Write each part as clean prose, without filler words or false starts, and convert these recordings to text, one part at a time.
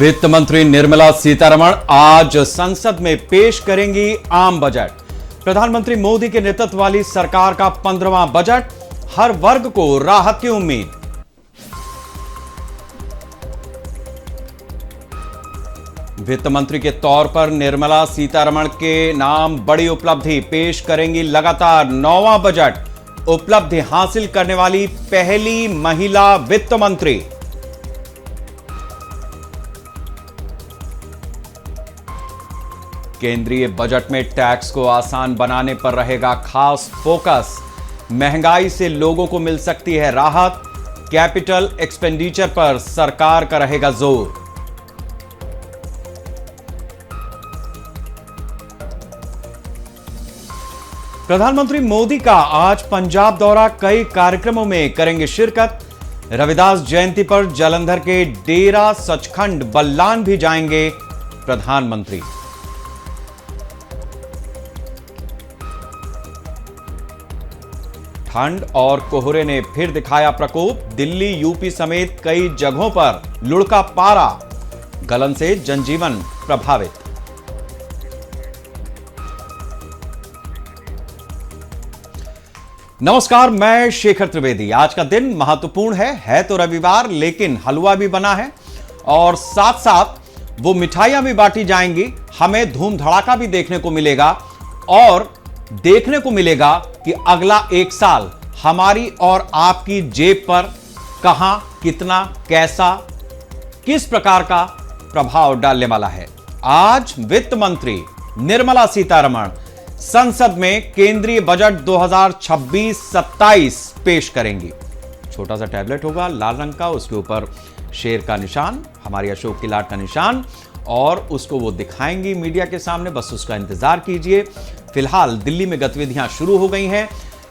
वित्त मंत्री निर्मला सीतारमण आज संसद में पेश करेंगी आम बजट। प्रधानमंत्री मोदी के नेतृत्व वाली सरकार का 15वां बजट, हर वर्ग को राहत की उम्मीद। वित्त मंत्री के तौर पर निर्मला सीतारमण के नाम बड़ी उपलब्धि, पेश करेंगी लगातार 9वां बजट। उपलब्धि हासिल करने वाली पहली महिला वित्त मंत्री। केंद्रीय बजट में टैक्स को आसान बनाने पर रहेगा खास फोकस। महंगाई से लोगों को मिल सकती है राहत। कैपिटल एक्सपेंडिचर पर सरकार का रहेगा जोर। प्रधानमंत्री मोदी का आज पंजाब दौरा, कई कार्यक्रमों में करेंगे शिरकत। रविदास जयंती पर जालंधर के डेरा सचखंड बल्लान भी जाएंगे प्रधानमंत्री। ठंड और कोहरे ने फिर दिखाया प्रकोप। दिल्ली, यूपी समेत कई जगहों पर लुढ़का पारा। गलन से जनजीवन प्रभावित। नमस्कार, मैं शेखर त्रिवेदी। आज का दिन महत्वपूर्ण है तो रविवार, लेकिन हलवा भी बना है और साथ साथ वो मिठाइयां भी बांटी जाएंगी। हमें धूम धड़ाका भी देखने को मिलेगा और देखने को मिलेगा कि अगला एक साल हमारी और आपकी जेब पर कहां, कितना, कैसा, किस प्रकार का प्रभाव डालने वाला है। आज वित्त मंत्री निर्मला सीतारमण संसद में केंद्रीय बजट 2026-27 पेश करेंगी। छोटा सा टैबलेट होगा लाल रंग का, उसके ऊपर शेर का निशान, हमारी अशोक की लाट का निशान, और उसको वो दिखाएंगी मीडिया के सामने। बस उसका इंतजार कीजिए। फिलहाल दिल्ली में गतिविधियां शुरू हो गई हैं।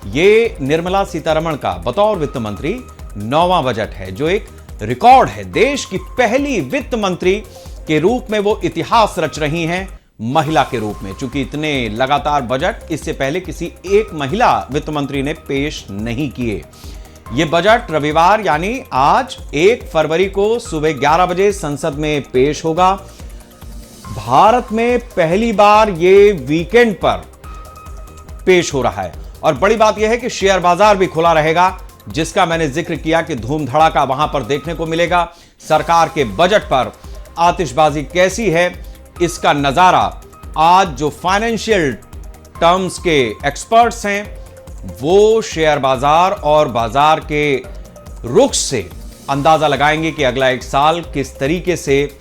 ये निर्मला सीतारमण का बतौर वित्त मंत्री 9वां बजट है, जो एक रिकॉर्ड है। देश की पहली वित्त मंत्री के रूप में वो इतिहास रच रही हैं, महिला के रूप में। चूंकि इतने लगातार बजट इससे पहले किसी एक महिला वित्त मंत्री ने पेश नहीं किए। यह बजट रविवार यानी आज 1 फरवरी को सुबह 11 बजे संसद में पेश होगा। भारत में पहली बार ये वीकेंड पर पेश हो रहा है और बड़ी बात यह है कि शेयर बाजार भी खुला रहेगा, जिसका मैंने जिक्र किया कि धूम धड़ाका वहां पर देखने को मिलेगा। सरकार के बजट पर आतिशबाजी कैसी है, इसका नजारा आज जो फाइनेंशियल टर्म्स के एक्सपर्ट्स हैं वो शेयर बाजार और बाजार के रुख से अंदाजा लगाएंगे कि अगला एक साल किस तरीके से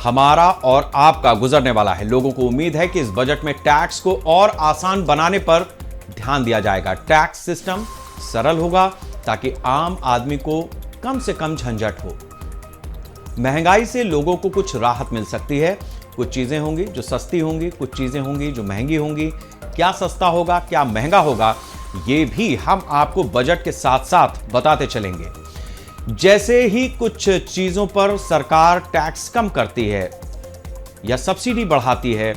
हमारा और आपका गुजरने वाला है। लोगों को उम्मीद है कि इस बजट में टैक्स को और आसान बनाने पर ध्यान दिया जाएगा। टैक्स सिस्टम सरल होगा ताकि आम आदमी को कम से कम झंझट हो। महंगाई से लोगों को कुछ राहत मिल सकती है। कुछ चीजें होंगी जो सस्ती होंगी, कुछ चीजें होंगी जो महंगी होंगी। क्या सस्ता होगा, क्या महंगा होगा, ये भी हम आपको बजट के साथ साथ बताते चलेंगे। जैसे ही कुछ चीजों पर सरकार टैक्स कम करती है या सब्सिडी बढ़ाती है,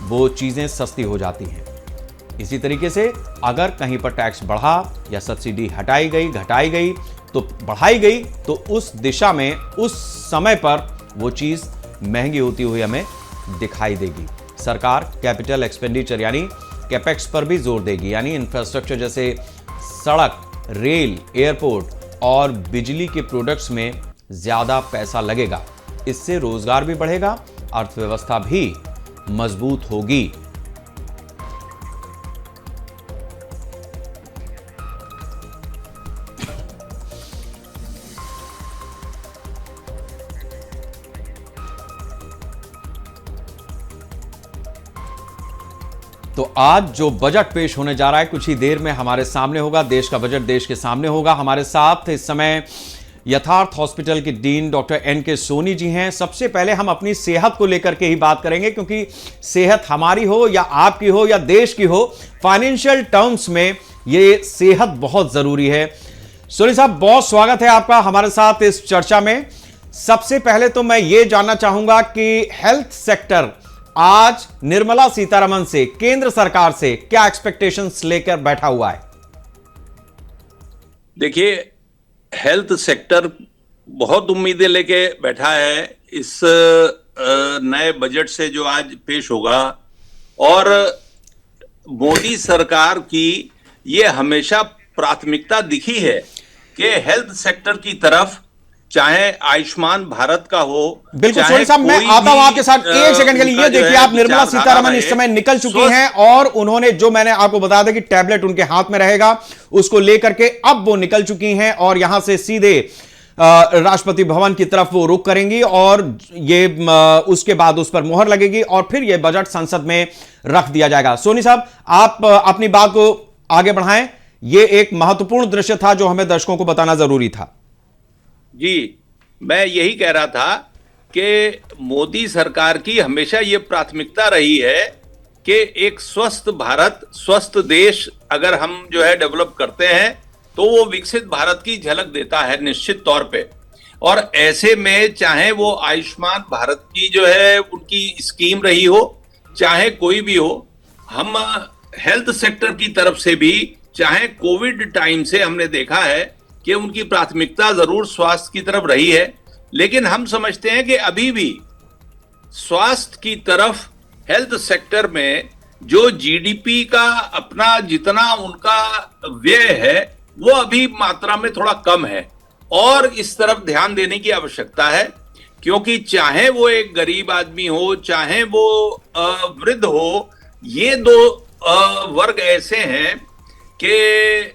वो चीजें सस्ती हो जाती हैं। इसी तरीके से अगर कहीं पर टैक्स बढ़ा या सब्सिडी हटाई गई, घटाई गई, तो बढ़ाई गई, तो उस दिशा में उस समय पर वो चीज महंगी होती हुई हमें दिखाई देगी। सरकार कैपिटल एक्सपेंडिचर यानी कैपेक्स पर भी जोर देगी, यानी इंफ्रास्ट्रक्चर जैसे सड़क, रेल, एयरपोर्ट और बिजली के प्रोडक्ट्स में ज्यादा पैसा लगेगा। इससे रोजगार भी बढ़ेगा, अर्थव्यवस्था भी मजबूत होगी। तो आज जो बजट पेश होने जा रहा है कुछ ही देर में हमारे सामने होगा। देश का बजट देश के सामने होगा। हमारे साथ इस समय यथार्थ हॉस्पिटल के dean doctor NK. Soni ji हैं। सबसे पहले हम अपनी सेहत को लेकर के ही बात करेंगे, क्योंकि सेहत हमारी हो या आपकी हो या देश की हो, फाइनेंशियल टर्म्स में ये सेहत बहुत जरूरी है। सोनी साहब, बहुत स्वागत है आपका हमारे साथ इस चर्चा में। सबसे पहले तो मैं ये जानना चाहूंगा कि हेल्थ सेक्टर आज निर्मला सीतारमण से, केंद्र सरकार से क्या एक्सपेक्टेशंस लेकर बैठा हुआ है? देखिए, हेल्थ सेक्टर बहुत उम्मीदें लेके बैठा है इस नए बजट से जो आज पेश होगा। और मोदी सरकार की ये हमेशा प्राथमिकता दिखी है कि हेल्थ सेक्टर की तरफ, चाहे आयुष्मान भारत का हो, बिल्कुल चाहे सोनी साहब, मैं कोई आता हूं भी आपके साथ एक सेकंड के लिए। उनका ये जो देखिए, है आप निर्मला विचारधारा सीतारमन इस रहे, समय निकल चुकी स्वस्थ। हैं और उन्होंने, जो मैंने आपको बताया था कि टैबलेट उनके हाथ में रहेगा, उसको लेकर के अब वो निकल चुकी हैं और यहां से सीधे राष्ट्रपति भवन की तरफ वो रुख करेंगी और ये उसके बाद उस पर मुहर लगेगी और फिर ये बजट संसद में रख दिया जाएगा। सोनी साहब, आप अपनी बात को आगे बढ़ाएं। ये एक महत्वपूर्ण दृश्य था जो हमें दर्शकों को बताना जरूरी था। जी, मैं यही कह रहा था कि मोदी सरकार की हमेशा ये प्राथमिकता रही है कि एक स्वस्थ भारत, स्वस्थ देश अगर हम जो है डेवलप करते हैं तो वो विकसित भारत की झलक देता है निश्चित तौर पे। और ऐसे में चाहे वो आयुष्मान भारत की जो है उनकी स्कीम रही हो, चाहे कोई भी हो, हम हेल्थ सेक्टर की तरफ से भी, चाहे कोविड टाइम से हमने देखा है कि उनकी प्राथमिकता जरूर स्वास्थ्य की तरफ रही है। लेकिन हम समझते हैं कि अभी भी स्वास्थ्य की तरफ, हेल्थ सेक्टर में जो जीडीपी का अपना जितना उनका व्यय है वो अभी मात्रा में थोड़ा कम है और इस तरफ ध्यान देने की आवश्यकता है। क्योंकि चाहे वो एक गरीब आदमी हो, चाहे वो वृद्ध हो, ये दो वर्ग ऐसे हैं कि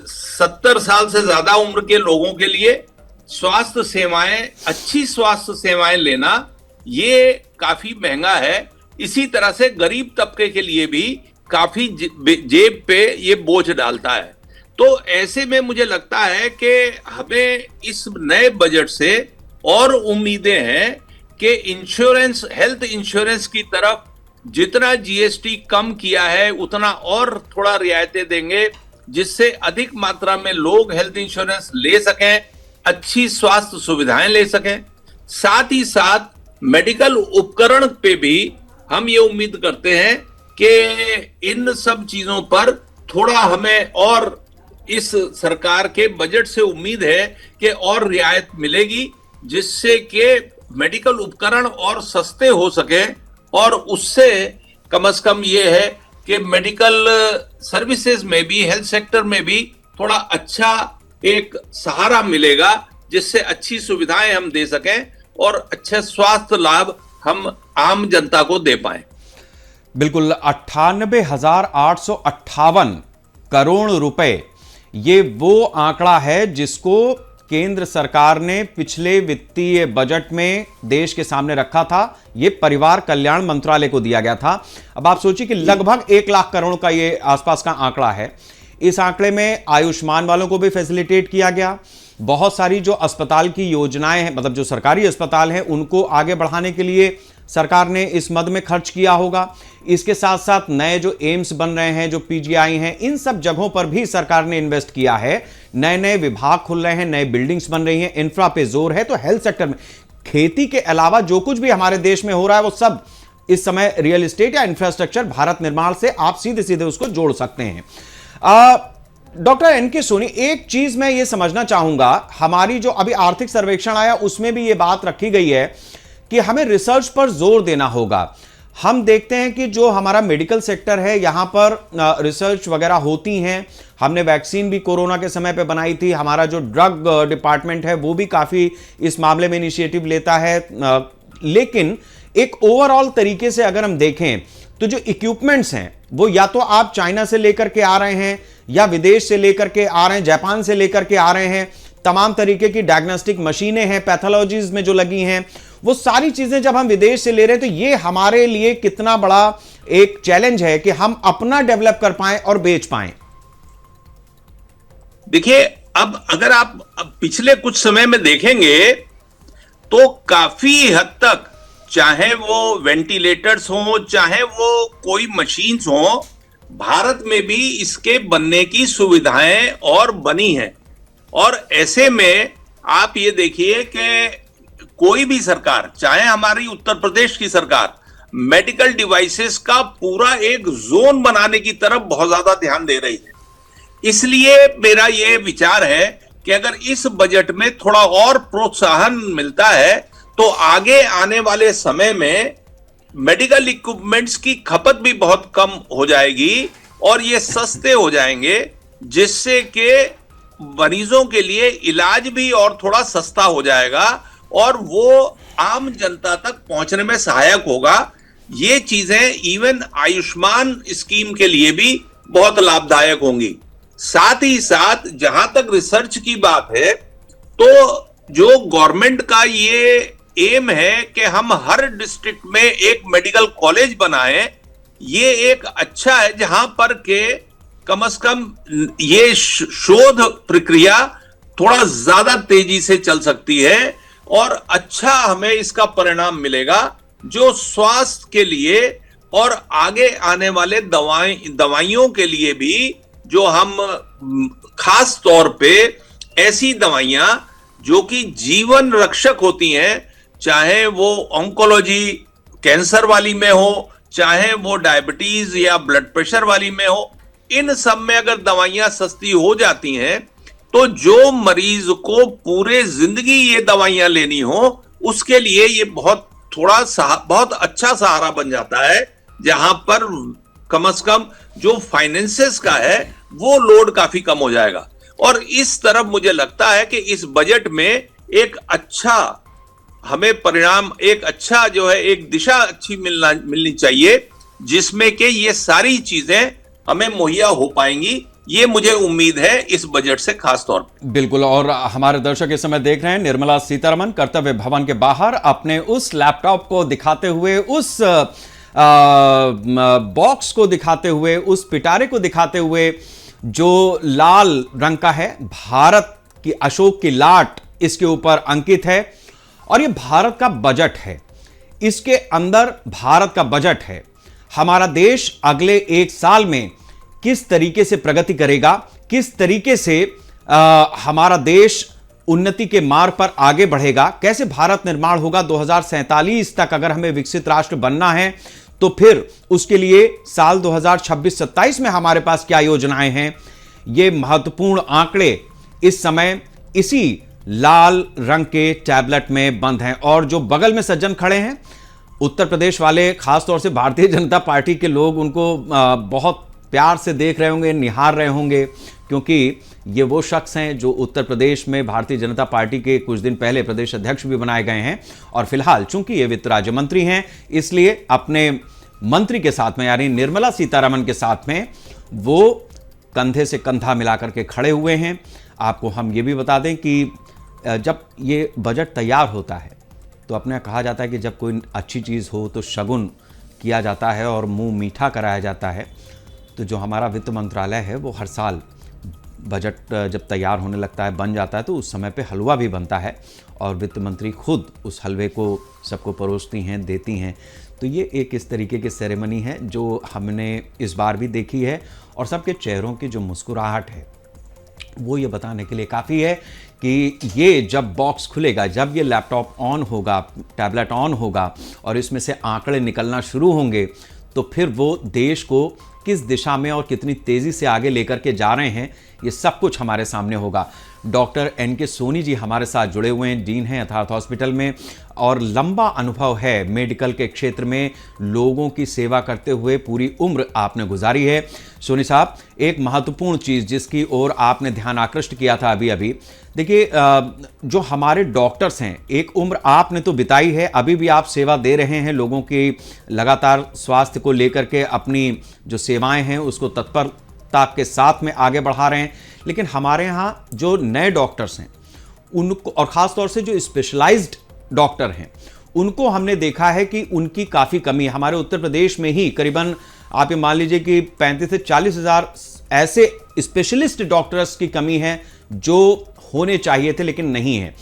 70 साल से ज्यादा उम्र के लोगों के लिए स्वास्थ्य सेवाएं, अच्छी स्वास्थ्य सेवाएं लेना ये काफी महंगा है। इसी तरह से गरीब तबके के लिए भी काफी जेब पे ये बोझ डालता है। तो ऐसे में मुझे लगता है कि हमें इस नए बजट से और उम्मीदें हैं कि इंश्योरेंस, हेल्थ इंश्योरेंस की तरफ जितना जीएसटी कम किया है उतना और थोड़ा रियायतें देंगे, जिससे अधिक मात्रा में लोग हेल्थ इंश्योरेंस ले सकें, अच्छी स्वास्थ्य सुविधाएं ले सकें। साथ ही साथ मेडिकल उपकरण पे भी हम ये उम्मीद करते हैं कि इन सब चीजों पर थोड़ा हमें और इस सरकार के बजट से उम्मीद है कि और रियायत मिलेगी, जिससे कि मेडिकल उपकरण और सस्ते हो सके और उससे कम से कम ये है कि मेडिकल सर्विसेज में भी, हेल्थ सेक्टर में भी थोड़ा अच्छा एक सहारा मिलेगा, जिससे अच्छी सुविधाएं हम दे सकें और अच्छे स्वास्थ्य लाभ हम आम जनता को दे पाए। बिल्कुल, 98,858 करोड़ रुपए, ये वो आंकड़ा है जिसको केंद्र सरकार ने पिछले वित्तीय बजट में देश के सामने रखा था। ये परिवार कल्याण मंत्रालय को दिया गया था। अब आप सोचिए कि लगभग 1 लाख करोड़ का ये आसपास का आंकड़ा है। इस आंकड़े में आयुष्मान वालों को भी फैसिलिटेट किया गया। बहुत सारी जो अस्पताल की योजनाएं हैं, मतलब जो सरकारी अस्पताल हैं, उनको आगे बढ़ाने के लिए सरकार ने इस मद में खर्च किया होगा। इसके साथ साथ नए जो एम्स बन रहे हैं, जो पीजीआई हैं, इन सब जगहों पर भी सरकार ने इन्वेस्ट किया है। नए नए विभाग खुल रहे हैं, नए बिल्डिंग्स बन रही हैं, इंफ्रा पे जोर है। तो हेल्थ सेक्टर में, खेती के अलावा जो कुछ भी हमारे देश में हो रहा है वो सब इस समय रियल एस्टेट या इंफ्रास्ट्रक्चर, भारत निर्माण से आप सीधे सीधे उसको जोड़ सकते हैं। डॉक्टर एनके सोनी, एक चीज मैं ये समझना चाहूंगा, हमारी जो अभी आर्थिक सर्वेक्षण आया उसमें भी ये बात रखी गई है कि हमें रिसर्च पर जोर देना होगा। हम देखते हैं कि जो हमारा मेडिकल सेक्टर है, यहां पर रिसर्च वगैरह होती हैं। हमने वैक्सीन भी कोरोना के समय पे बनाई थी। हमारा जो ड्रग डिपार्टमेंट है वो भी काफी इस मामले में इनिशिएटिव लेता है। लेकिन एक ओवरऑल तरीके से अगर हम देखें तो जो इक्विपमेंट्स हैं वो या तो आप चाइना से लेकर के आ रहे हैं या विदेश से लेकर के आ रहे हैं, जापान से लेकर के आ रहे हैं। तमाम तरीके की डायग्नोस्टिक मशीनें हैं, पैथोलॉजीज में जो लगी हैं, वो सारी चीजें जब हम विदेश से ले रहे हैं तो ये हमारे लिए कितना बड़ा एक चैलेंज है कि हम अपना डेवलप कर पाएं और बेच पाएं। देखिए, अब अगर आप पिछले कुछ समय में देखेंगे तो काफी हद तक, चाहे वो वेंटिलेटर्स हो, चाहे वो कोई मशीन्स हो, भारत में भी इसके बनने की सुविधाएं और बनी हैं। और ऐसे में आप ये देखिए कि कोई भी सरकार, चाहे हमारी उत्तर प्रदेश की सरकार, मेडिकल डिवाइसेस का पूरा एक जोन बनाने की तरफ बहुत ज्यादा ध्यान दे रही है। इसलिए मेरा ये विचार है कि अगर इस बजट में थोड़ा और प्रोत्साहन मिलता है तो आगे आने वाले समय में मेडिकल इक्विपमेंट्स की खपत भी बहुत कम हो जाएगी और ये सस्ते हो जाएंगे, जिससे कि मरीजों के लिए इलाज भी और थोड़ा सस्ता हो जाएगा और वो आम जनता तक पहुंचने में सहायक होगा। ये चीजें इवन आयुष्मान स्कीम के लिए भी बहुत लाभदायक होंगी। साथ ही साथ जहां तक रिसर्च की बात है, तो जो गवर्नमेंट का ये एम है कि हम हर डिस्ट्रिक्ट में एक मेडिकल कॉलेज बनाएं, ये एक अच्छा है जहां पर के कम से कम ये शोध प्रक्रिया थोड़ा ज्यादा तेजी से चल सकती है और अच्छा हमें इसका परिणाम मिलेगा, जो स्वास्थ्य के लिए और आगे आने वाले दवाइयों के लिए भी, जो हम खास तौर पे ऐसी दवाइयां जो कि जीवन रक्षक होती हैं, चाहे वो ऑन्कोलॉजी कैंसर वाली में हो, चाहे वो डायबिटीज या ब्लड प्रेशर वाली में हो, इन सब में अगर दवाइयां सस्ती हो जाती हैं तो जो मरीज को पूरे जिंदगी ये दवाइयां लेनी हो उसके लिए ये बहुत अच्छा सहारा बन जाता है, जहां पर कम से कम जो फाइनेंसेस का है वो लोड काफी कम हो जाएगा। और इस तरफ मुझे लगता है कि इस बजट में एक अच्छा हमें परिणाम, एक अच्छा जो है एक दिशा अच्छी मिलनी चाहिए, जिसमें कि ये सारी चीजें हमें मुहैया हो पाएंगी। ये मुझे उम्मीद है इस बजट से खास तौर पर। बिल्कुल। और हमारे दर्शक इस समय देख रहे हैं निर्मला सीतारमण कर्तव्य भवन के बाहर अपने उस लैपटॉप को दिखाते हुए, उस बॉक्स को दिखाते हुए, उस पिटारे को दिखाते हुए जो लाल रंग का है, भारत की अशोक की लाट इसके ऊपर अंकित है और ये भारत का बजट है। इसके अंदर भारत का बजट है। हमारा देश अगले एक साल में किस तरीके से प्रगति करेगा, किस तरीके से हमारा देश उन्नति के मार्ग पर आगे बढ़ेगा, कैसे भारत निर्माण होगा 2047 तक। अगर हमें विकसित राष्ट्र बनना है तो फिर उसके लिए साल 2026-27 में हमारे पास क्या योजनाएं हैं, ये महत्वपूर्ण आंकड़े इस समय इसी लाल रंग के टैबलेट में बंद हैं। और जो बगल में सज्जन खड़े हैं, उत्तर प्रदेश वाले, खासतौर से भारतीय जनता पार्टी के लोग उनको बहुत प्यार से देख रहे होंगे, निहार रहे होंगे, क्योंकि ये वो शख्स हैं जो उत्तर प्रदेश में भारतीय जनता पार्टी के कुछ दिन पहले प्रदेश अध्यक्ष भी बनाए गए हैं और फिलहाल चूंकि ये वित्त राज्य मंत्री हैं, इसलिए अपने मंत्री के साथ में यानी निर्मला सीतारमण के साथ में वो कंधे से कंधा मिलाकर के खड़े हुए हैं। आपको हम ये भी बता दें कि जब ये बजट तैयार होता है तो अपने कहा जाता है कि जब कोई अच्छी चीज़ हो तो शगुन किया जाता है और मुंह मीठा कराया जाता है। तो जो हमारा वित्त मंत्रालय है वो हर साल बजट जब तैयार होने लगता है, बन जाता है, तो उस समय पे हलवा भी बनता है और वित्त मंत्री खुद उस हलवे को सबको परोसती हैं, देती हैं। तो ये एक इस तरीके की सेरेमनी है जो हमने इस बार भी देखी है और सबके चेहरों की जो मुस्कुराहट है वो ये बताने के लिए काफ़ी है कि ये जब बॉक्स खुलेगा, जब ये लैपटॉप ऑन होगा, टैबलेट ऑन होगा और इसमें से आंकड़े निकलना शुरू होंगे, तो फिर वो देश को किस दिशा में और कितनी तेज़ी से आगे लेकर के जा रहे हैं, ये सब कुछ हमारे सामने होगा। Doctor NK. सोनी जी हमारे साथ जुड़े हुए हैं, डीन हैं यथार्थ हॉस्पिटल में और लंबा अनुभव है मेडिकल के क्षेत्र में, लोगों की सेवा करते हुए पूरी उम्र आपने गुजारी है। सोनी साहब, एक महत्वपूर्ण चीज़ जिसकी ओर आपने ध्यान आकृष्ट किया था अभी, देखिए जो हमारे डॉक्टर्स हैं, एक उम्र आपने तो बिताई है, अभी भी आप सेवा दे रहे हैं, लोगों की लगातार स्वास्थ्य को लेकर के अपनी जो सेवाएं हैं उसको तत्परता के साथ में आगे बढ़ा रहे हैं। लेकिन हमारे यहाँ जो नए डॉक्टर्स हैं उनको, और ख़ास तौर से जो स्पेशलाइज्ड डॉक्टर हैं, उनको हमने देखा है कि उनकी काफ़ी कमी है। हमारे उत्तर प्रदेश में ही करीबन आप ये मान लीजिए कि 35 से 40 हज़ार ऐसे स्पेशलिस्ट डॉक्टर्स की कमी है जो होने चाहिए थे लेकिन नहीं है।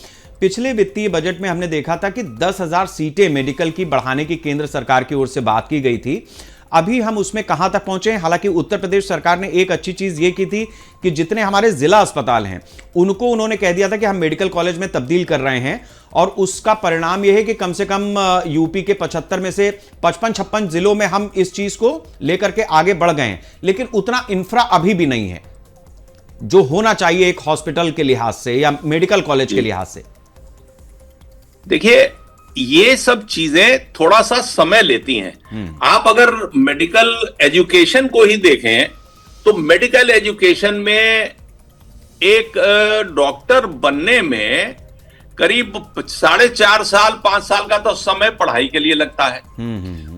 पिछले वित्तीय बजट में हमने देखा था कि 10,000 सीटें मेडिकल की बढ़ाने की केंद्र सरकार की ओर से बात की गई थी। अभी हम उसमें कहां तक पहुंचे हैं? हालांकि उत्तर प्रदेश सरकार ने एक अच्छी चीज ये की थी कि जितने हमारे जिला अस्पताल हैं उनको उन्होंने कह दिया था कि हम मेडिकल कॉलेज में तब्दील कर रहे हैं और उसका परिणाम यह है कि कम से कम यूपी के 75 में से 55-56 जिलों में हम इस चीज को लेकर के आगे बढ़ गए हैं, लेकिन उतना इंफ्रा अभी भी नहीं है। जो होना चाहिए एक हॉस्पिटल के लिहाज से या मेडिकल कॉलेज के लिहाज से? देखिए, ये सब चीजें थोड़ा सा समय लेती हैं। आप अगर मेडिकल एजुकेशन को ही देखें तो मेडिकल एजुकेशन में एक डॉक्टर बनने में करीब 4.5 साल 5 साल का तो समय पढ़ाई के लिए लगता है।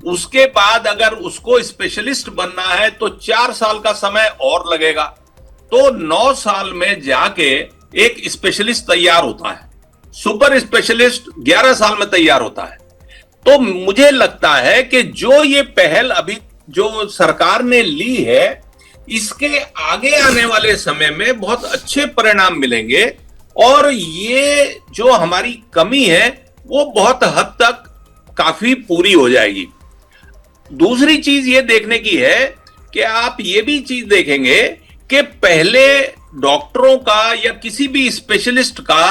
उसके बाद अगर उसको स्पेशलिस्ट बनना है तो 4 साल का समय और लगेगा, तो 9 साल में जाके एक स्पेशलिस्ट तैयार होता है। सुपर स्पेशलिस्ट 11 साल में तैयार होता है। तो मुझे लगता है कि जो ये पहल अभी जो सरकार ने ली है, इसके आगे आने वाले समय में बहुत अच्छे परिणाम मिलेंगे और ये जो हमारी कमी है वो बहुत हद तक काफी पूरी हो जाएगी। दूसरी चीज ये देखने की है कि आप ये भी चीज देखेंगे कि पहले डॉक्टरों का या किसी भी स्पेशलिस्ट का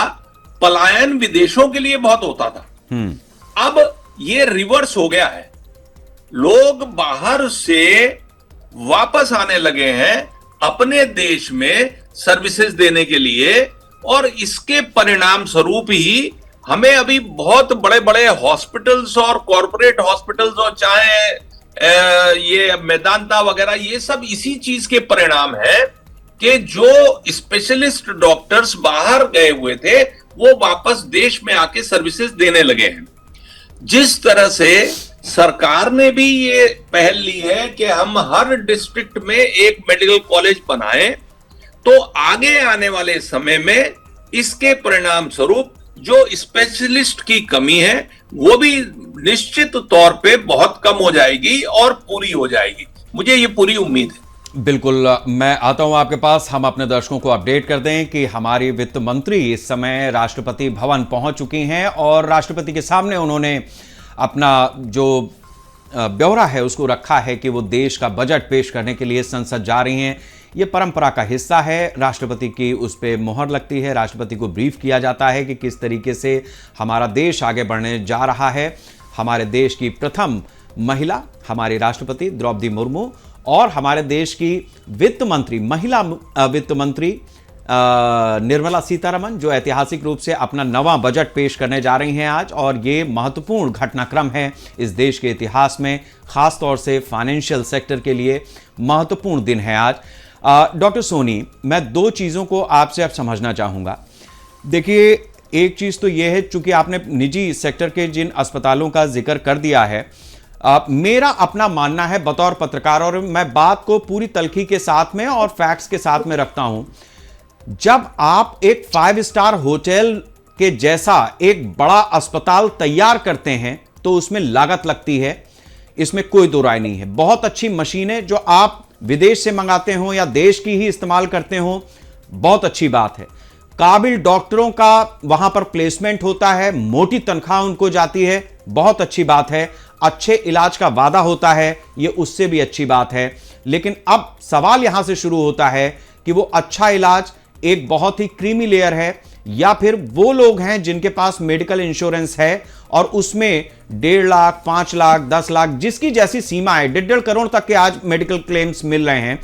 पलायन विदेशों के लिए बहुत होता था। अब ये रिवर्स हो गया है। लोग बाहर से वापस आने लगे हैं अपने देश में सर्विसेज देने के लिए, और इसके परिणाम स्वरूप ही हमें अभी बहुत बड़े बड़े हॉस्पिटल्स और कॉरपोरेट हॉस्पिटल्स और चाहे ये मेदांता वगैरह, ये सब इसी चीज के परिणाम है कि जो स्पेशलिस्ट डॉक्टर्स बाहर गए हुए थे वो वापस देश में आके सर्विसेज देने लगे हैं। जिस तरह से सरकार ने भी ये पहल ली है कि हम हर डिस्ट्रिक्ट में एक मेडिकल कॉलेज बनाएं, तो आगे आने वाले समय में इसके परिणाम स्वरूप जो स्पेशलिस्ट की कमी है वो भी निश्चित तौर पे बहुत कम हो जाएगी और पूरी हो जाएगी। मुझे ये पूरी उम्मीद है। बिल्कुल, मैं आता हूं आपके पास। हम अपने दर्शकों को अपडेट कर दें कि हमारी वित्त मंत्री इस समय राष्ट्रपति भवन पहुंच चुकी हैं और राष्ट्रपति के सामने उन्होंने अपना जो ब्यौरा है उसको रखा है कि वो देश का बजट पेश करने के लिए संसद जा रही हैं। ये परंपरा का हिस्सा है। राष्ट्रपति की उस पर मोहर लगती है, राष्ट्रपति को ब्रीफ किया जाता है कि किस तरीके से हमारा देश आगे बढ़ने जा रहा है। हमारे देश की प्रथम महिला हमारी राष्ट्रपति द्रौपदी मुर्मू और हमारे देश की वित्त मंत्री, महिला वित्त मंत्री निर्मला सीतारमण, जो ऐतिहासिक रूप से अपना नवा बजट पेश करने जा रही हैं आज, और ये महत्वपूर्ण घटनाक्रम है इस देश के इतिहास में, खास तौर से फाइनेंशियल सेक्टर के लिए महत्वपूर्ण दिन है आज। डॉक्टर सोनी, मैं दो चीज़ों को आपसे अब समझना चाहूँगा। देखिए, एक चीज़ तो ये है, चूंकि आपने निजी सेक्टर के जिन अस्पतालों का जिक्र कर दिया है, मेरा अपना मानना है बतौर पत्रकार, और मैं बात को पूरी तल्खी के साथ में और फैक्ट्स के साथ में रखता हूं, जब आप एक 5 स्टार होटल के जैसा एक बड़ा अस्पताल तैयार करते हैं तो उसमें लागत लगती है, इसमें कोई दो राय नहीं है। बहुत अच्छी मशीनें जो आप विदेश से मंगाते हो या देश की ही इस्तेमाल करते हो, बहुत अच्छी बात है। काबिल डॉक्टरों का वहां पर प्लेसमेंट होता है, मोटी तनख्वाह उनको जाती है, बहुत अच्छी बात है। अच्छे इलाज का वादा होता है, ये उससे भी अच्छी बात है। लेकिन अब सवाल यहां से शुरू होता है कि वो अच्छा इलाज एक बहुत ही क्रीमी लेयर है, या फिर वो लोग हैं जिनके पास मेडिकल इंश्योरेंस है और उसमें 1.5 लाख, 5 लाख, 10 लाख, जिसकी जैसी सीमा है, 1.5 करोड़ तक के आज मेडिकल क्लेम्स मिल रहे हैं।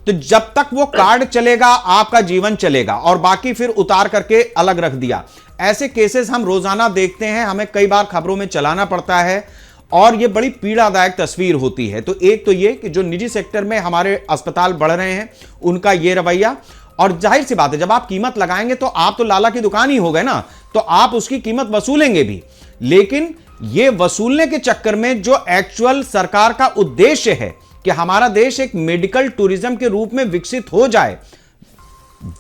तो जब तक वो कार्ड चलेगा आपका जीवन चलेगा, और बाकी फिर उतार करके अलग रख दिया। ऐसे केसेस हम रोजाना देखते हैं, हमें कई बार खबरों में चलाना पड़ता है, और ये बड़ी पीड़ादायक तस्वीर होती है। तो एक तो ये कि जो निजी सेक्टर में हमारे अस्पताल बढ़ रहे हैं उनका ये रवैया, और जाहिर सी बात है जब आप कीमत लगाएंगे तो आप तो लाला की दुकान ही हो गए ना, तो आप उसकी कीमत वसूलेंगे भी। लेकिन ये वसूलने के चक्कर में जो एक्चुअल सरकार का उद्देश्य है कि हमारा देश एक मेडिकल टूरिज्म के रूप में विकसित हो जाए,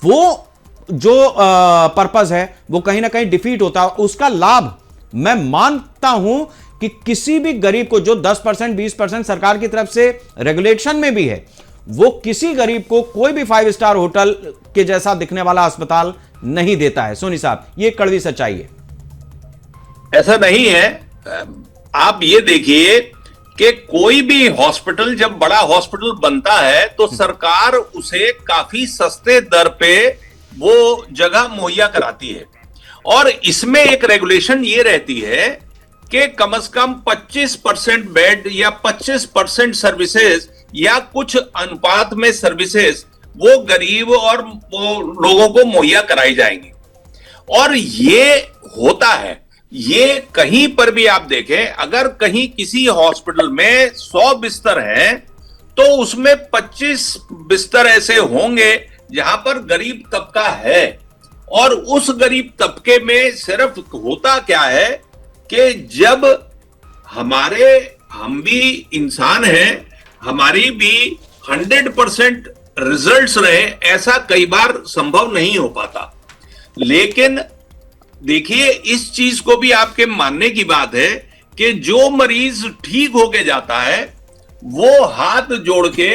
वो जो पर्पस है वो कहीं ना कहीं डिफीट होता है। उसका लाभ मैं मानता हूं कि किसी भी गरीब को, जो 10%, 20% सरकार की तरफ से रेगुलेशन में भी है, वो किसी गरीब को कोई भी 5 स्टार होटल के जैसा दिखने वाला अस्पताल नहीं देता है। सोनी साहब, ये कड़वी सच्चाई है। ऐसा नहीं है। आप ये देखिए कि कोई भी हॉस्पिटल जब बड़ा हॉस्पिटल बनता है तो सरकार उसे काफी सस्ते दर पे वो जगह मुहैया कराती है, और इसमें एक रेगुलेशन ये रहती है कि कम से कम 25% बेड या 25% सर्विसेज या कुछ अनुपात में सर्विसेज वो गरीब और वो लोगों को मुहैया कराई जाएंगी। और ये होता है, ये कहीं पर भी आप देखें, अगर कहीं किसी हॉस्पिटल में 100 बिस्तर हैं तो उसमें 25 बिस्तर ऐसे होंगे जहां पर गरीब तबका है। और उस गरीब तबके में सिर्फ होता क्या है कि जब हम भी इंसान हैं, हमारी भी 100% रिजल्ट्स रहे, ऐसा कई बार संभव नहीं हो पाता। लेकिन देखिए, इस चीज को भी आपके मानने की बात है कि जो मरीज ठीक होके जाता है वो हाथ जोड़ के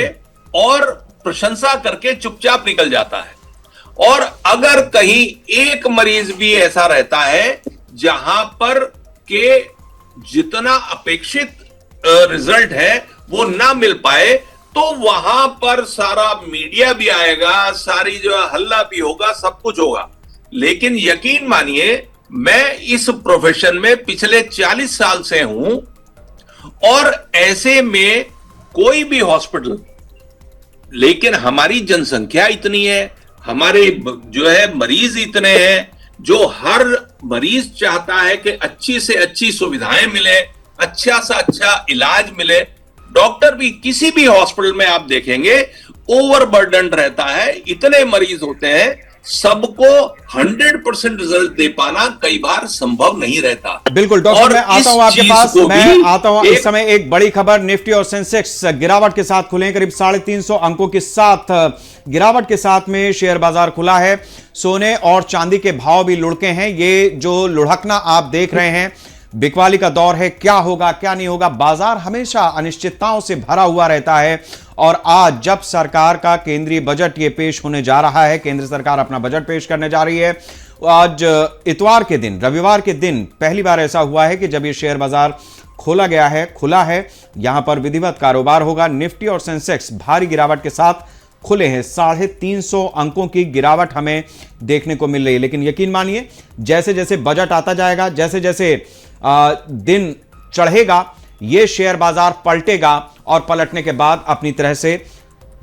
और प्रशंसा करके चुपचाप निकल जाता है। और अगर कहीं एक मरीज भी ऐसा रहता है जहां पर के जितना अपेक्षित रिजल्ट है वो ना मिल पाए, तो वहां पर सारा मीडिया भी आएगा, सारी जो हल्ला भी होगा, सब कुछ होगा। लेकिन यकीन मानिए, मैं इस प्रोफेशन में पिछले 40 साल से हूं और ऐसे में कोई भी हॉस्पिटल, लेकिन हमारी जनसंख्या इतनी है, हमारे जो है मरीज इतने हैं, जो हर मरीज चाहता है कि अच्छी से अच्छी सुविधाएं मिले, अच्छा से अच्छा इलाज मिले। डॉक्टर भी किसी भी हॉस्पिटल में आप देखेंगे ओवरबर्डन रहता है, इतने मरीज होते हैं, सबको 100% रिजल्ट दे पाना कई बार संभव नहीं रहता। बिल्कुल डॉक्टर, मैं आता हूं आपके पास, मैं आता हूं। इस समय एक बड़ी खबर, निफ्टी और सेंसेक्स गिरावट के साथ खुले, करीब 350 अंकों के साथ गिरावट के साथ में शेयर बाजार खुला है। सोने और चांदी के भाव भी लुढ़के हैं। ये जो लुढ़कना आप देख रहे हैं, बिकवाली का दौर है, क्या होगा क्या नहीं होगा, बाजार हमेशा अनिश्चितताओं से भरा हुआ रहता है। और आज जब सरकार का केंद्रीय बजट ये पेश होने जा रहा है, केंद्र सरकार अपना बजट पेश करने जा रही है, आज इतवार के दिन, रविवार के दिन पहली बार ऐसा हुआ है कि जब ये शेयर बाजार खोला गया है, खुला है, यहां पर विधिवत कारोबार होगा। निफ्टी और सेंसेक्स भारी गिरावट के साथ खुले हैं, 350 अंकों की गिरावट हमें देखने को मिल रही है। लेकिन यकीन मानिए, जैसे जैसे बजट आता जाएगा, जैसे जैसे दिन चढ़ेगा, यह शेयर बाजार पलटेगा और पलटने के बाद अपनी तरह से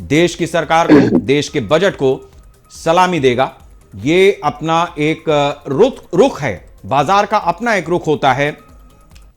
देश की सरकार को, देश के बजट को सलामी देगा। यह अपना एक रुख है, बाजार का अपना एक रुख होता है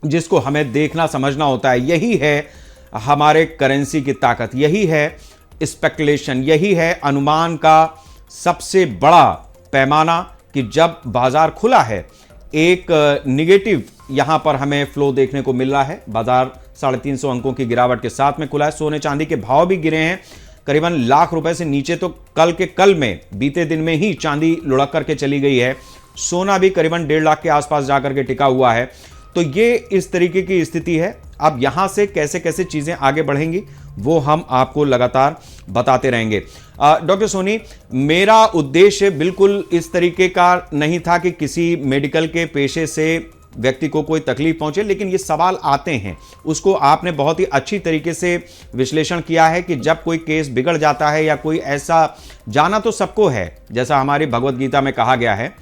जिसको हमें देखना समझना होता है। यही है हमारे करेंसी की ताकत, यही है स्पेकुलेशन, यही है अनुमान का सबसे बड़ा पैमाना कि जब बाजार खुला है, एक निगेटिव यहां पर हमें फ्लो देखने को मिल रहा है। बाजार 350 अंकों की गिरावट के साथ में खुला है। सोने चांदी के भाव भी गिरे हैं, करीबन लाख रुपए से नीचे तो कल में, बीते दिन में ही चांदी लुढ़क करके चली गई है। सोना भी करीबन 1.5 लाख के आसपास जाकर के टिका हुआ है। तो ये इस तरीके की स्थिति है। अब यहां से कैसे कैसे चीजें आगे बढ़ेंगी वो हम आपको लगातार बताते रहेंगे। डॉक्टर सोनी, मेरा उद्देश्य बिल्कुल इस तरीके का नहीं था कि किसी मेडिकल के पेशे से व्यक्ति को कोई तकलीफ पहुंचे, लेकिन ये सवाल आते हैं, उसको आपने बहुत ही अच्छी तरीके से विश्लेषण किया है कि जब कोई केस बिगड़ जाता है या कोई ऐसा, जाना तो सबको है, जैसा हमारी भगवत गीता में कहा गया है,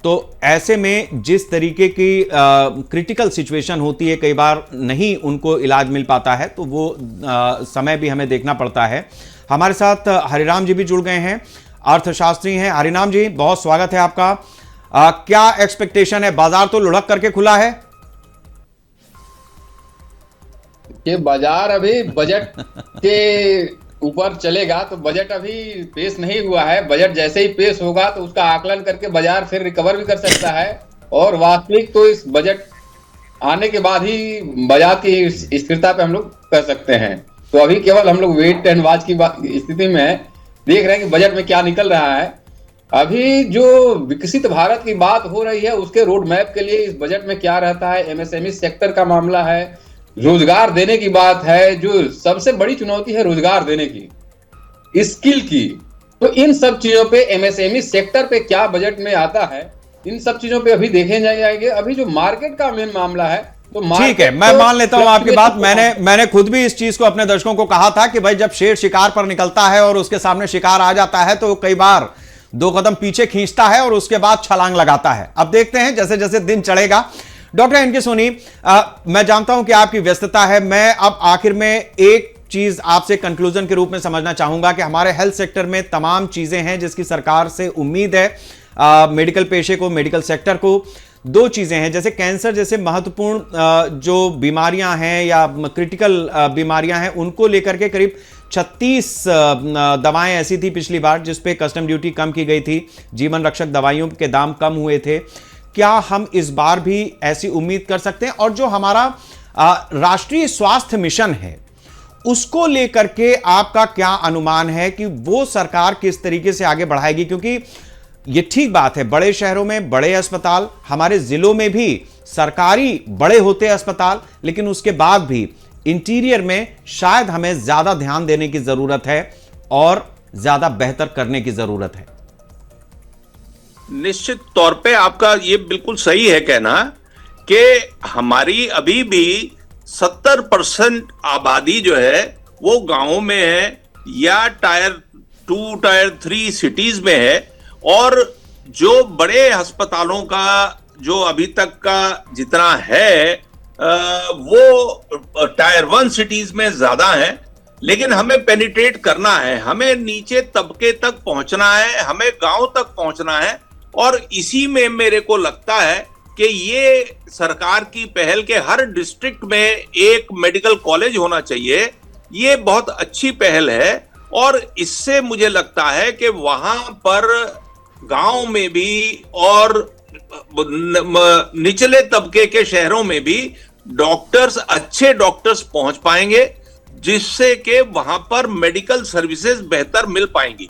तो ऐसे में जिस तरीके की क्रिटिकल सिचुएशन होती है, कई बार नहीं उनको इलाज मिल पाता है, तो वो समय भी हमें देखना पड़ता है। हमारे साथ हरिराम जी भी जुड़ गए हैं, अर्थशास्त्री हैं। हरिराम जी, बहुत स्वागत है आपका। क्या एक्सपेक्टेशन है? बाजार तो लुढ़क करके खुला है कि बाजार अभी बजट के ऊपर चलेगा, तो बजट अभी पेश नहीं हुआ है। बजट जैसे ही पेश होगा तो उसका आकलन करके बाजार फिर रिकवर भी कर सकता है, और वास्तविक तो इस बजट आने के बाद ही बाजार की स्थिरता पे हम लोग कर सकते हैं। तो अभी केवल हम लोग वेट एंड वॉच की स्थिति में देख रहे हैं कि बजट में क्या निकल रहा है। अभी जो विकसित भारत की बात हो रही है, उसके रोड मैप के लिए इस बजट में क्या रहता है, एमएसएमई सेक्टर का मामला है, रोजगार देने की बात है, जो सबसे बड़ी चुनौती है रोजगार देने की, स्किल की। तो इन सब चीजों पे, एमएसएमई सेक्टर पे क्या बजट में आता है, इन सब चीजों पे अभी देखे जाएंगे। अभी जो मार्केट का मेन मामला है, तो ठीक है, मैं मान लेता हूं आपकी बात। मैंने खुद भी इस चीज को अपने दर्शकों को कहा था कि भाई जब शेर शिकार पर निकलता है और उसके सामने शिकार आ जाता है तो कई बार 2 कदम पीछे खींचता है और उसके बाद छलांग लगाता है। अब देखते हैं जैसे जैसे दिन चढ़ेगा। डॉक्टर एन के सोनी, मैं जानता हूं कि आपकी व्यस्तता है, मैं अब आखिर में एक चीज आपसे कंक्लूजन के रूप में समझना चाहूंगा कि हमारे हेल्थ सेक्टर में तमाम चीजें हैं जिसकी सरकार से उम्मीद है मेडिकल पेशे को, मेडिकल सेक्टर को। दो चीजें हैं, जैसे कैंसर जैसे महत्वपूर्ण जो बीमारियां हैं या क्रिटिकल बीमारियां हैं, उनको लेकर के करीब 36 दवाएं ऐसी थी पिछली बार जिस पे कस्टम ड्यूटी कम की गई थी, जीवन रक्षक दवाइयों के दाम कम हुए थे। क्या हम इस बार भी ऐसी उम्मीद कर सकते हैं? और जो हमारा राष्ट्रीय स्वास्थ्य मिशन है उसको लेकर के आपका क्या अनुमान है कि वो सरकार किस तरीके से आगे बढ़ाएगी? क्योंकि ये ठीक बात है, बड़े शहरों में बड़े अस्पताल, हमारे जिलों में भी सरकारी बड़े होते हैं अस्पताल, लेकिन उसके बाद भी इंटीरियर में शायद हमें ज्यादा ध्यान देने की जरूरत है और ज्यादा बेहतर करने की जरूरत है। निश्चित तौर पे आपका ये बिल्कुल सही है कहना कि हमारी अभी भी 70% आबादी जो है वो गांवों में है या टायर 2, टायर 3 सिटीज में है, और जो बड़े अस्पतालों का जो अभी तक का जितना है वो टायर 1 सिटीज में ज्यादा है। लेकिन हमें पेनिट्रेट करना है, हमें नीचे तबके तक पहुंचना है, हमें गांव तक पहुंचना है, और इसी में मेरे को लगता है कि ये सरकार की पहल के हर डिस्ट्रिक्ट में एक मेडिकल कॉलेज होना चाहिए। ये बहुत अच्छी पहल है, और इससे मुझे लगता है कि वहां पर गांव में भी और निचले तबके के शहरों में भी डॉक्टर्स, अच्छे डॉक्टर्स पहुंच पाएंगे, जिससे कि वहां पर मेडिकल सर्विसेज बेहतर मिल पाएंगी।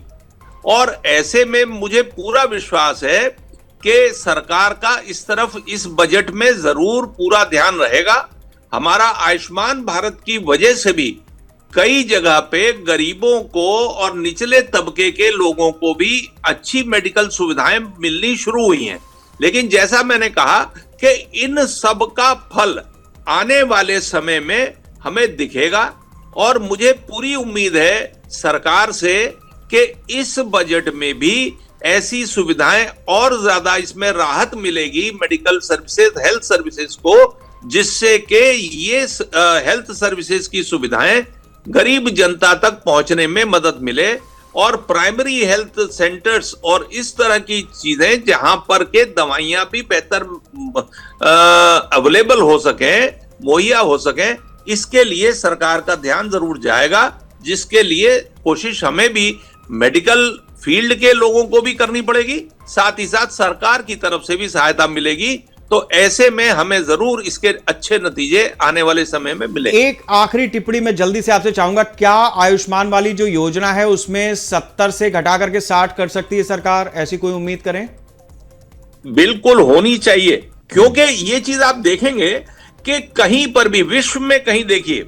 और ऐसे में मुझे पूरा विश्वास है कि सरकार का इस तरफ इस बजट में जरूर पूरा ध्यान रहेगा। हमारा आयुष्मान भारत की वजह से भी कई जगह पे गरीबों को और निचले तबके के लोगों को भी अच्छी मेडिकल सुविधाएं मिलनी शुरू हुई हैं। लेकिन जैसा मैंने कहा कि इन सब का फल आने वाले समय में हमें दिखेगा, और मुझे पूरी उम्मीद है सरकार से कि इस बजट में भी ऐसी सुविधाएं और ज्यादा इसमें राहत मिलेगी मेडिकल सर्विसेज, हेल्थ सर्विसेज को, जिससे कि ये हेल्थ सर्विसेज की सुविधाएं गरीब जनता तक पहुंचने में मदद मिले, और प्राइमरी हेल्थ सेंटर्स और इस तरह की चीजें जहां पर के दवाइयां भी बेहतर अवेलेबल हो सके, मुहैया हो सके, इसके लिए सरकार का ध्यान जरूर जाएगा, जिसके लिए कोशिश हमें भी मेडिकल फील्ड के लोगों को भी करनी पड़ेगी, साथ ही साथ सरकार की तरफ से भी सहायता मिलेगी। तो ऐसे में हमें जरूर इसके अच्छे नतीजे आने वाले समय में मिलेंगे। एक आखिरी टिप्पणी में जल्दी से आपसे चाहूंगा, क्या आयुष्मान वाली जो योजना है उसमें 70 से घटा करके 60 कर सकती है सरकार? ऐसी कोई उम्मीद करें? बिल्कुल होनी चाहिए, क्योंकि ये चीज आप देखेंगे कि कहीं पर भी विश्व में कहीं देखिए,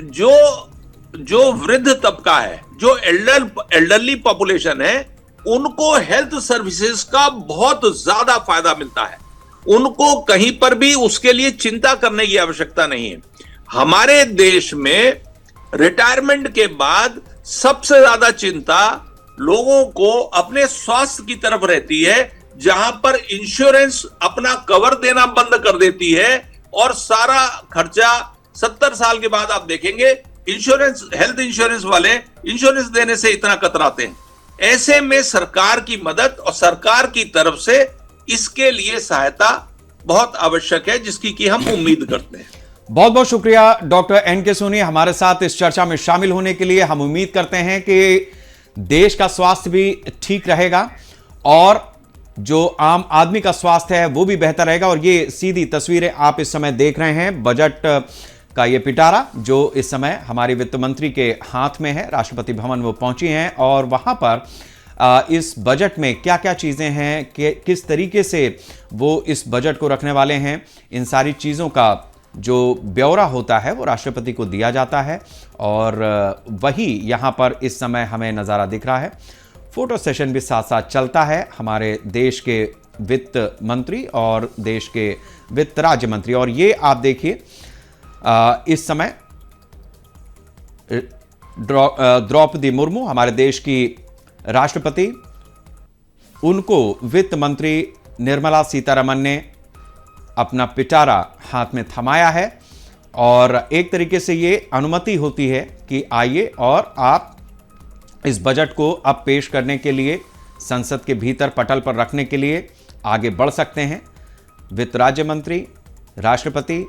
जो वृद्ध तबका है, जो एल्डरली पॉपुलेशन है, उनको हेल्थ सर्विसेज का बहुत ज्यादा फायदा मिलता है। उनको कहीं पर भी उसके लिए चिंता करने की आवश्यकता नहीं है। हमारे देश में रिटायरमेंट के बाद सबसे ज्यादा चिंता लोगों को अपने स्वास्थ्य की तरफ रहती है, जहां पर इंश्योरेंस अपना कवर देना बंद कर देती है, और सारा खर्चा 70 साल के बाद आप देखेंगे इंश्योरेंस, हेल्थ इंश्योरेंस वाले इंश्योरेंस देने से इतना कतराते हैं। ऐसे में सरकार की मदद और सरकार की तरफ से इसके लिए सहायता बहुत आवश्यक है, जिसकी कि हम उम्मीद करते हैं। बहुत बहुत शुक्रिया डॉक्टर एन.के. सोनी हमारे साथ इस चर्चा में शामिल होने के लिए। हम उम्मीद करते हैं कि देश का स्वास्थ्य भी ठीक रहेगा और जो आम आदमी का स्वास्थ्य है वो भी बेहतर रहेगा। और ये सीधी तस्वीरें आप इस समय देख रहे हैं, बजट का ये पिटारा जो इस समय हमारी वित्त मंत्री के हाथ में है। राष्ट्रपति भवन वो पहुंची हैं और वहां पर इस बजट में क्या क्या चीजें हैं, किस तरीके से वो इस बजट को रखने वाले हैं, इन सारी चीजों का जो ब्यौरा होता है वो राष्ट्रपति को दिया जाता है। और वही यहां पर इस समय हमें नज़ारा दिख रहा है। फोटो सेशन भी साथ साथ चलता है हमारे देश के वित्त मंत्री और देश के वित्त राज्य मंत्री। और ये आप देखिए इस समय द्रौपदी मुर्मू हमारे देश की राष्ट्रपति, उनको वित्त मंत्री निर्मला सीतारमण ने अपना पिटारा हाथ में थमाया है और एक तरीके से ये अनुमति होती है कि आइए और आप इस बजट को अब पेश करने के लिए संसद के भीतर पटल पर रखने के लिए आगे बढ़ सकते हैं। वित्त राज्य मंत्री, राष्ट्रपति,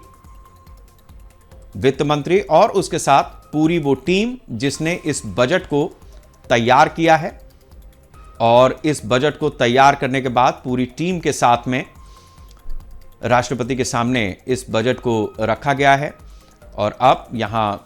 वित्त मंत्री और उसके साथ पूरी वो टीम जिसने इस बजट को तैयार किया है, और इस बजट को तैयार करने के बाद पूरी टीम के साथ में राष्ट्रपति के सामने इस बजट को रखा गया है। और अब यहां